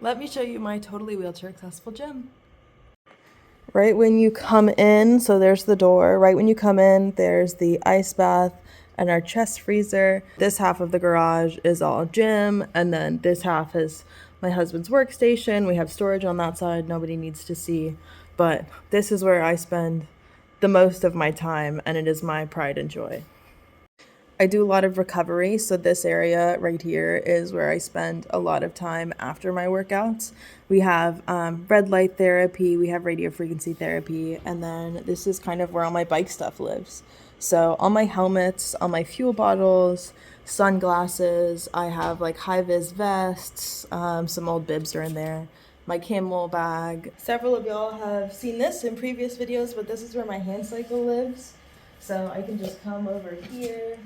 Let me show you my totally wheelchair accessible gym. Right when you come in, so there's the door. Right when you come in, there's the ice bath and our chest freezer. This half of the garage is all gym, and then this half is my husband's workstation. We have storage on that side, nobody needs to see. But this is where I spend the most of my time, and it is my pride and joy. I do a lot of recovery, so this area right here is where I spend a lot of time after my workouts. We have red light therapy, we have radio frequency therapy, and then this is kind of where all my bike stuff lives. So all my helmets, all my fuel bottles, sunglasses, I have like high-vis vests, some old bibs are in there, my Camel bag. Several of y'all have seen this in previous videos, but this is where my hand cycle lives. So I can just come over here.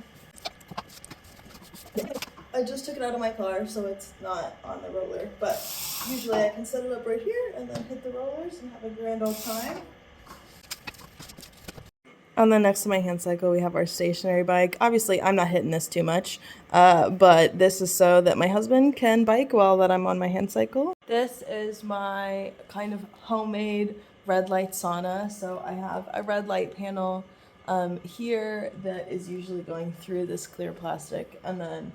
I just took it out of my car, so it's not on the roller, but usually I can set it up right here and then hit the rollers and have a grand old time. And then next to my hand cycle, we have our stationary bike. Obviously, I'm not hitting this too much, but this is so that my husband can bike while that I'm on my hand cycle. This is my kind of homemade red light sauna. So I have a red light panel here that is usually going through this clear plastic, and then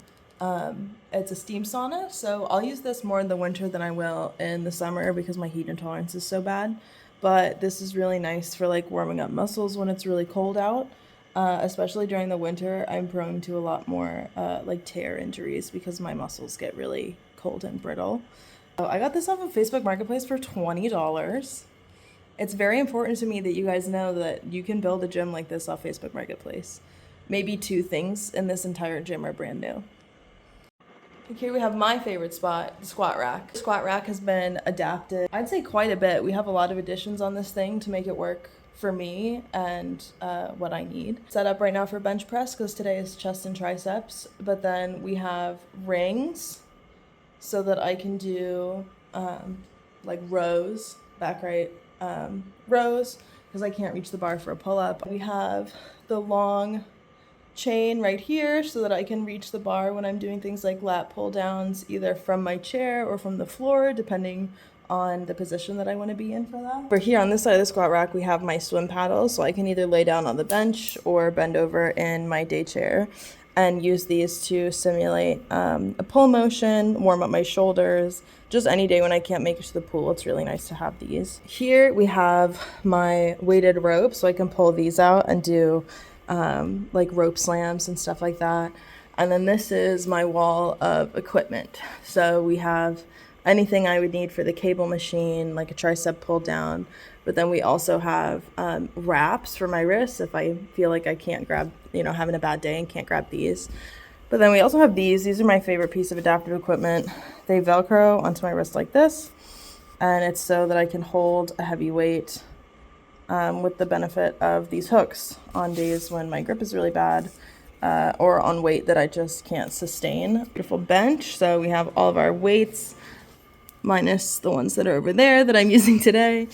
it's a steam sauna. So I'll use this more in the winter than I will in the summer because my heat intolerance is so bad. But this is really nice for like warming up muscles when it's really cold out. Especially during the winter, I'm prone to a lot more like tear injuries because my muscles get really cold and brittle. So I got this off of Facebook Marketplace for $20. It's very important to me that you guys know that you can build a gym like this off Facebook Marketplace. Maybe 2 things in this entire gym are brand new. Here we have my favorite spot, the squat rack. The squat rack has been adapted, I'd say quite a bit. We have a lot of additions on this thing to make it work for me and what I need. Set up right now for bench press because today is chest and triceps, but then we have rings so that I can do like rows, back right rows, because I can't reach the bar for a pull-up. We have the long chain right here so that I can reach the bar when I'm doing things like lat pull downs, either from my chair or from the floor, depending on the position that I want to be in for that. Over here on this side of the squat rack, we have my swim paddles, so I can either lay down on the bench or bend over in my day chair and use these to simulate a pull motion, warm up my shoulders. Just any day when I can't make it to the pool, it's really nice to have these. Here we have my weighted rope, so I can pull these out and do like rope slams and stuff like that. And then this is my wall of equipment. So we have anything I would need for the cable machine, like a tricep pull down. But then we also have wraps for my wrists if I feel like I can't grab, having a bad day and can't grab these. But then we also have these. These are my favorite piece of adaptive equipment. They Velcro onto my wrist like this. And it's so that I can hold a heavy weight with the benefit of these hooks on days when my grip is really bad or on weight that I just can't sustain. Beautiful bench. So we have all of our weights minus the ones that are over there that I'm using today.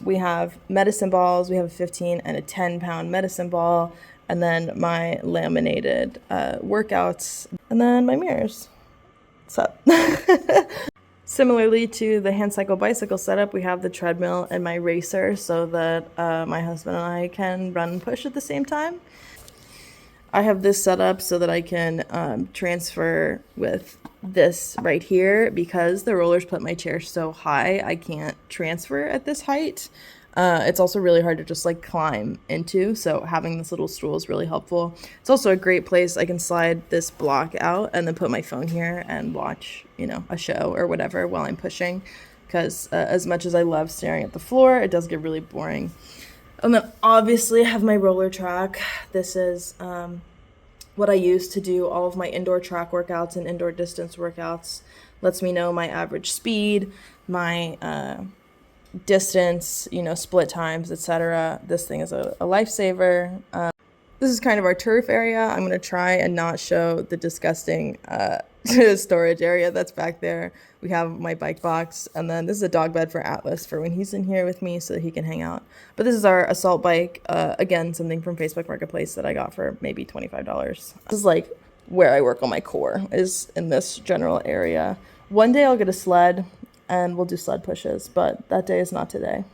We have medicine balls. We have a 15 and a 10-pound medicine ball. And then my laminated workouts. And then my mirrors. What's up? Similarly to the hand cycle bicycle setup, we have the treadmill and my racer so that my husband and I can run and push at the same time. I have this set up so that I can transfer with this right here because the rollers put my chair so high I can't transfer at this height. It's also really hard to just like climb into, so having this little stool is really helpful. It's also a great place. I can slide this block out and then put my phone here and watch, a show or whatever while I'm pushing, because as much as I love staring at the floor, it does get really boring. And then obviously I have my roller track. This is what I use to do all of my indoor track workouts and indoor distance workouts. Lets me know my average speed, my distance, split times, etc. This thing is a lifesaver. This is kind of our turf area. I'm going to try and not show the disgusting storage area that's back there. We have my bike box, and then this is a dog bed for Atlas for when he's in here with me so that he can hang out. But this is our assault bike. Again, something from Facebook Marketplace that I got for maybe $25. This is like where I work on my core, is in this general area. One day I'll get a sled and we'll do sled pushes, but that day is not today.